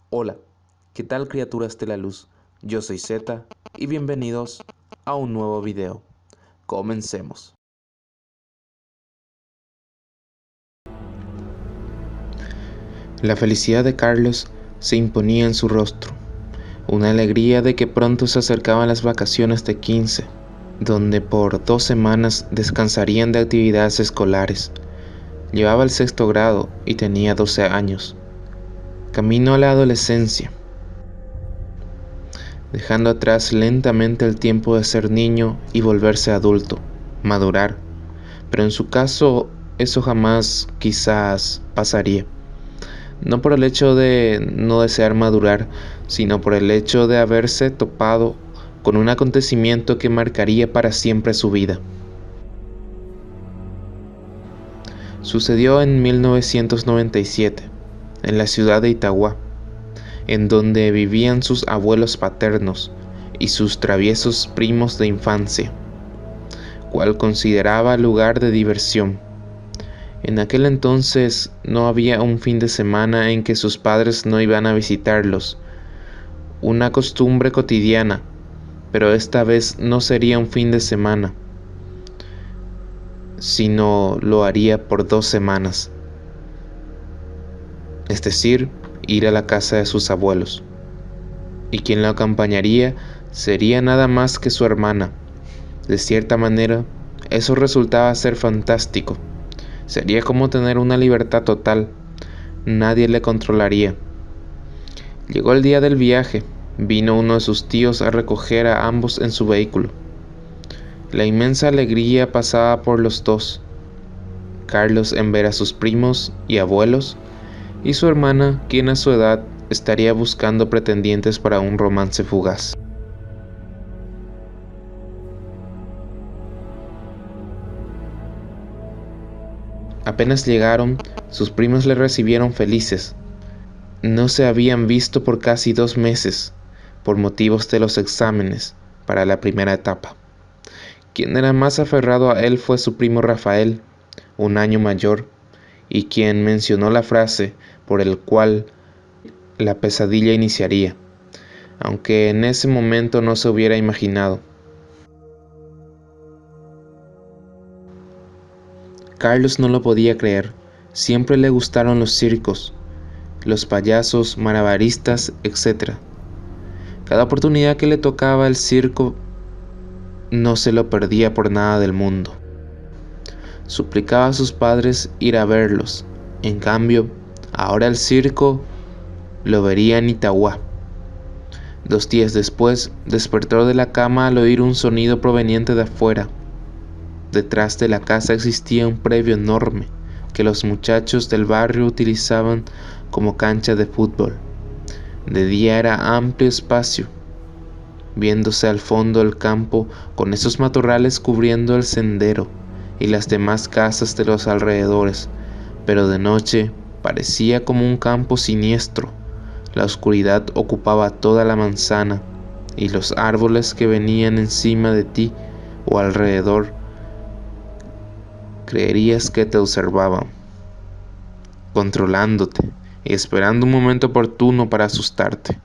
Hola, ¿qué tal criaturas de la luz? Yo soy Zeta y bienvenidos a un nuevo video. Comencemos. La felicidad de Carlos se imponía en su rostro, una alegría de que pronto se acercaban las vacaciones de 15, donde por 2 semanas descansarían de actividades escolares. Llevaba el 6º grado y tenía 12 años. Camino a la adolescencia, dejando atrás lentamente el tiempo de ser niño y volverse adulto, madurar. Pero en su caso, eso jamás quizás pasaría. No por el hecho de no desear madurar, sino por el hecho de haberse topado con un acontecimiento que marcaría para siempre su vida. Sucedió en 1997, en la ciudad de Itagua, en donde vivían sus abuelos paternos y sus traviesos primos de infancia, cual consideraba lugar de diversión. En aquel entonces no había un fin de semana en que sus padres no iban a visitarlos, una costumbre cotidiana, pero esta vez no sería un fin de semana, sino lo haría por 2 semanas, es decir, ir a la casa de sus abuelos. Y quien lo acompañaría sería nada más que su hermana. De cierta manera, eso resultaba ser fantástico. Sería como tener una libertad total. Nadie le controlaría. Llegó el día del viaje. Vino uno de sus tíos a recoger a ambos en su vehículo. La inmensa alegría pasaba por los dos. Carlos en ver a sus primos y abuelos, y su hermana, quien a su edad estaría buscando pretendientes para un romance fugaz. Apenas llegaron, sus primos le recibieron felices. No se habían visto por casi 2 meses, por motivos de los exámenes para la primera etapa. Quien era más aferrado a él fue su primo Rafael, un año mayor, y quien mencionó la frase por el cual la pesadilla iniciaría, aunque en ese momento no se hubiera imaginado. Carlos no lo podía creer. Siempre le gustaron los circos, los payasos, malabaristas, etc. Cada oportunidad que le tocaba el circo no se lo perdía por nada del mundo. Suplicaba a sus padres ir a verlos. En cambio, ahora el circo lo vería en Itagua. 2 días después, despertó de la cama al oír un sonido proveniente de afuera. Detrás de la casa existía un predio enorme que los muchachos del barrio utilizaban como cancha de fútbol. De día era amplio espacio, viéndose al fondo el campo con esos matorrales cubriendo el sendero y las demás casas de los alrededores, pero de noche parecía como un campo siniestro. La oscuridad ocupaba toda la manzana y los árboles que venían encima de ti o alrededor creerías que te observaban, controlándote y esperando un momento oportuno para asustarte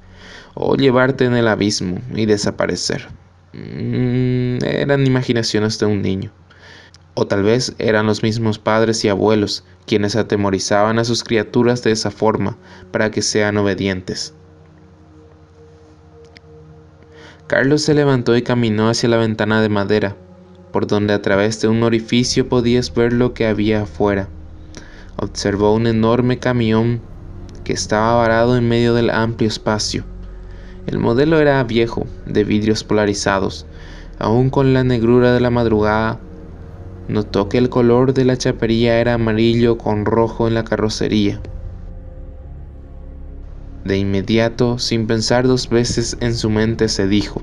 o llevarte en el abismo y desaparecer. Eran imaginaciones de un niño. O tal vez eran los mismos padres y abuelos quienes atemorizaban a sus criaturas de esa forma para que sean obedientes. Carlos se levantó y caminó hacia la ventana de madera, por donde a través de un orificio podías ver lo que había afuera. Observó un enorme camión que estaba varado en medio del amplio espacio. El modelo era viejo, de vidrios polarizados. Aún con la negrura de la madrugada, notó que el color de la chapería era amarillo con rojo en la carrocería. De inmediato, sin pensar 2 veces, en su mente se dijo: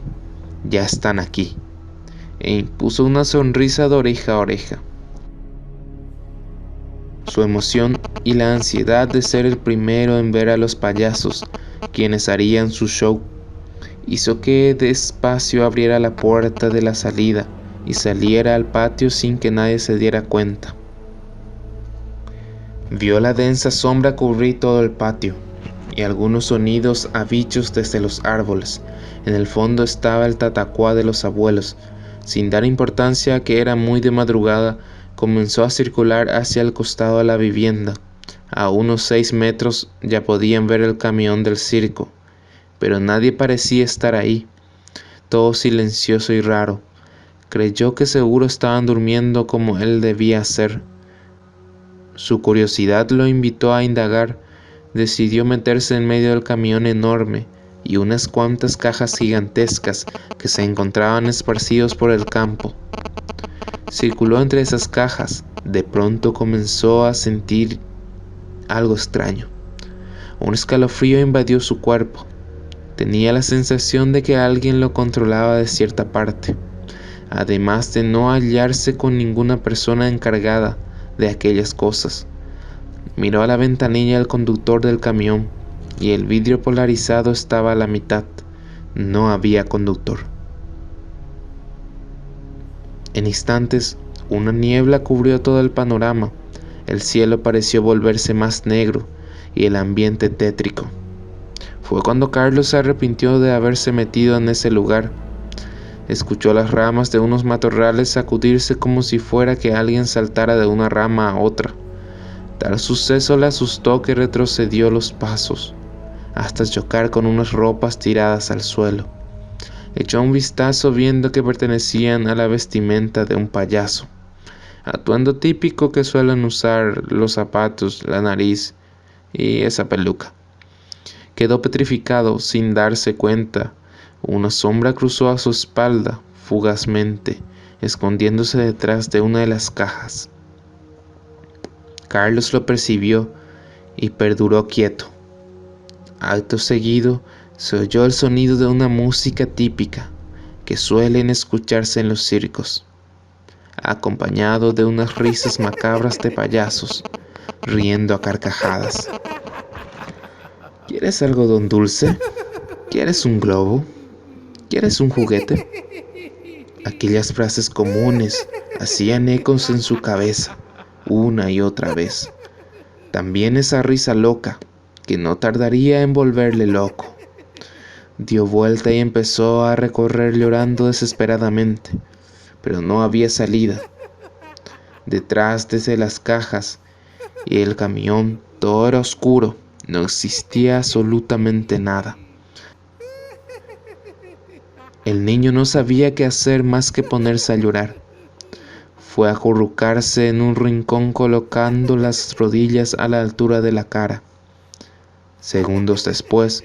«Ya están aquí», e impuso una sonrisa de oreja a oreja. Su emoción y la ansiedad de ser el primero en ver a los payasos, quienes harían su show, hizo que despacio abriera la puerta de la salida y saliera al patio sin que nadie se diera cuenta. Vio la densa sombra cubrir todo el patio y algunos sonidos a bichos desde los árboles. En el fondo estaba el tatacuá de los abuelos. Sin dar importancia a que era muy de madrugada, comenzó a circular hacia el costado de la vivienda. A unos 6 metros ya podían ver el camión del circo, pero nadie parecía estar ahí. Todo silencioso y raro. Creyó que seguro estaban durmiendo como él debía hacer. Su curiosidad lo invitó a indagar. Decidió meterse en medio del camión enorme y unas cuantas cajas gigantescas que se encontraban esparcidos por el campo. Circuló entre esas cajas. De pronto comenzó a sentir algo extraño. Un escalofrío invadió su cuerpo. Tenía la sensación de que alguien lo controlaba de cierta parte, además de no hallarse con ninguna persona encargada de aquellas cosas. Miró a la ventanilla del conductor del camión y el vidrio polarizado estaba a la mitad. No había conductor. En instantes, una niebla cubrió todo el panorama. El cielo pareció volverse más negro y el ambiente tétrico. Fue cuando Carlos se arrepintió de haberse metido en ese lugar. Escuchó las ramas de unos matorrales sacudirse como si fuera que alguien saltara de una rama a otra. Tal suceso le asustó que retrocedió los pasos, hasta chocar con unas ropas tiradas al suelo. Echó un vistazo viendo que pertenecían a la vestimenta de un payaso, atuendo típico que suelen usar los zapatos, la nariz y esa peluca. Quedó petrificado sin darse cuenta. Una sombra cruzó a su espalda fugazmente, escondiéndose detrás de una de las cajas. Carlos lo percibió y perduró quieto. Acto seguido se oyó el sonido de una música típica que suelen escucharse en los circos, acompañado de unas risas macabras de payasos riendo a carcajadas. ¿Quieres algodón dulce? ¿Quieres un globo? ¿Quieres un juguete? Aquellas frases comunes hacían ecos en su cabeza una y otra vez. También esa risa loca que no tardaría en volverle loco. Dio vuelta y empezó a recorrer llorando desesperadamente, pero no había salida. Detrás de las cajas y el camión todo era oscuro, no existía absolutamente nada. El niño no sabía qué hacer más que ponerse a llorar. Fue a acurrucarse en un rincón colocando las rodillas a la altura de la cara. Segundos después,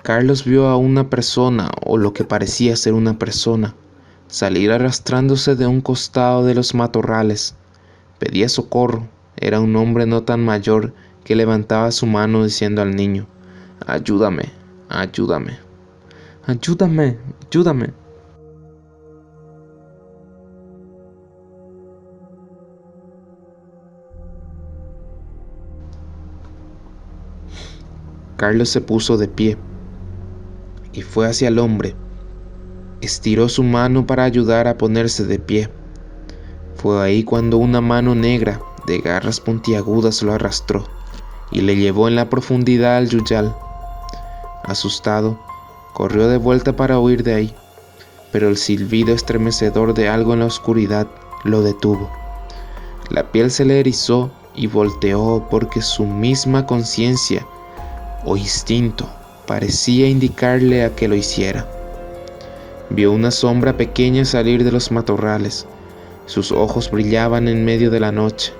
Carlos vio a una persona, o lo que parecía ser una persona, salir arrastrándose de un costado de los matorrales. Pedía socorro. Era un hombre no tan mayor que levantaba su mano diciendo al niño: «Ayúdame, ayúdame, ayúdame, ayúdame». Carlos se puso de pie y fue hacia el hombre. Estiró su mano para ayudar a ponerse de pie. Fue ahí cuando una mano negra de garras puntiagudas lo arrastró y le llevó en la profundidad al yuyal. Asustado, corrió de vuelta para huir de ahí, pero el silbido estremecedor de algo en la oscuridad lo detuvo. La piel se le erizó y volteó porque su misma conciencia o instinto parecía indicarle a que lo hiciera. Vio una sombra pequeña salir de los matorrales. Sus ojos brillaban en medio de la noche.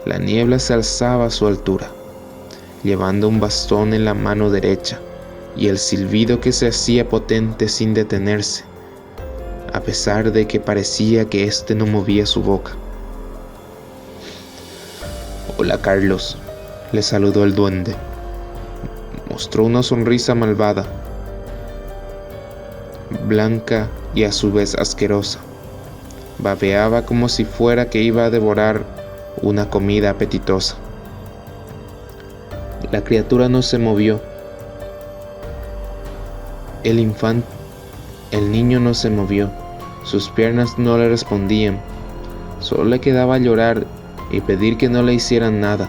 La niebla se alzaba a su altura, llevando un bastón en la mano derecha, y el silbido que se hacía potente sin detenerse, a pesar de que parecía que éste no movía su boca. «Hola, Carlos», le saludó el duende. Mostró una sonrisa malvada, blanca y a su vez asquerosa. Babeaba como si fuera que iba a devorar una comida apetitosa. La criatura no se movió. El niño no se movió. Sus piernas no le respondían. Solo le quedaba llorar y pedir que no le hicieran nada.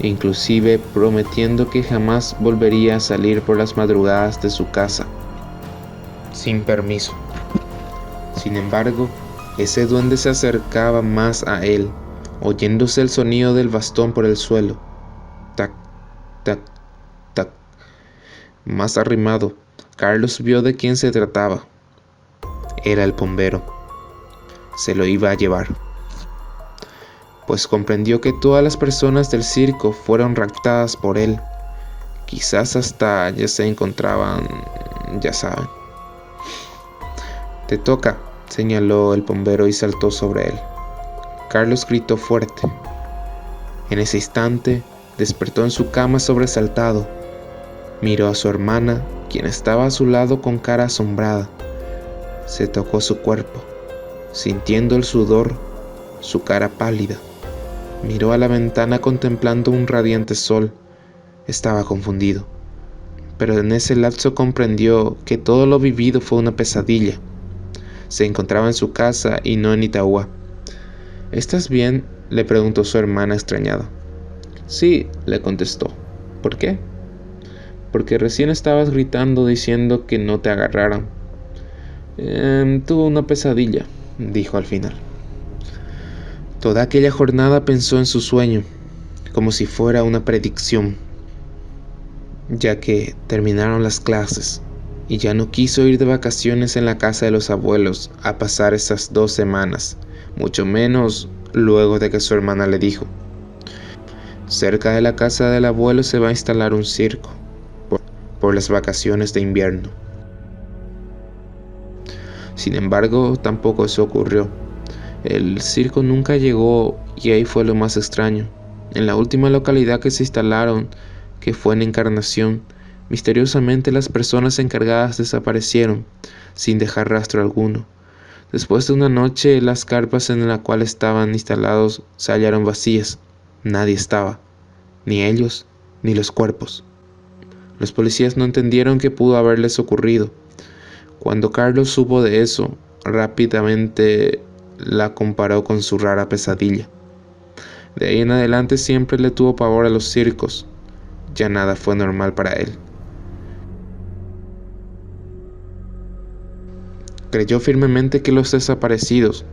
inclusive prometiendo que jamás volvería a salir por las madrugadas de su casa, sin permiso. Sin embargo, ese duende se acercaba más a él, oyéndose el sonido del bastón por el suelo. Tac, tac, tac. Más arrimado, Carlos vio de quién se trataba. Era el bombero. Se lo iba a llevar, pues comprendió que todas las personas del circo fueron raptadas por él. Quizás hasta ya se encontraban, ya saben. Te toca, señaló el bombero y saltó sobre él. Carlos gritó fuerte. En ese instante, despertó en su cama sobresaltado. Miró a su hermana, quien estaba a su lado con cara asombrada. Se tocó su cuerpo, sintiendo el sudor, su cara pálida. Miró a la ventana contemplando un radiante sol. Estaba confundido, pero en ese lapso comprendió que todo lo vivido fue una pesadilla. Se encontraba en su casa y no en Itauguá. ¿Estás bien?, le preguntó su hermana extrañada. Sí, le contestó. ¿Por qué? Porque recién estabas gritando diciendo que no te agarraran. Tuve una pesadilla, dijo al final. Toda aquella jornada pensó en su sueño, como si fuera una predicción, ya que terminaron las clases y ya no quiso ir de vacaciones en la casa de los abuelos a pasar esas 2 semanas, mucho menos luego de que su hermana le dijo: cerca de la casa del abuelo se va a instalar un circo por las vacaciones de invierno. Sin embargo, tampoco eso ocurrió. El circo nunca llegó y ahí fue lo más extraño. En la última localidad que se instalaron, que fue en Encarnación, misteriosamente las personas encargadas desaparecieron, sin dejar rastro alguno. Después de una noche, las carpas en las cuales estaban instalados se hallaron vacías. Nadie estaba, ni ellos, ni los cuerpos. Los policías no entendieron qué pudo haberles ocurrido. Cuando Carlos supo de eso, rápidamente la comparó con su rara pesadilla. De ahí en adelante siempre le tuvo pavor a los circos. Ya nada fue normal para él. Creyó firmemente que los desaparecidos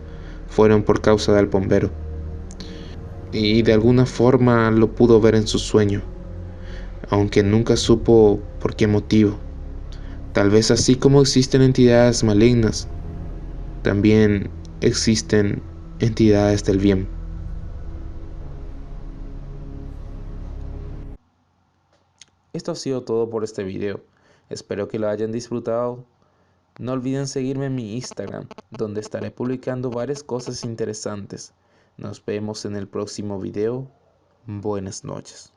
fueron por causa del bombero, y de alguna forma lo pudo ver en su sueño, aunque nunca supo por qué motivo. Tal vez así como existen entidades malignas, también existen entidades del bien. Esto ha sido todo por este video. Espero que lo hayan disfrutado. No olviden seguirme en mi Instagram, donde estaré publicando varias cosas interesantes. Nos vemos en el próximo video. Buenas noches.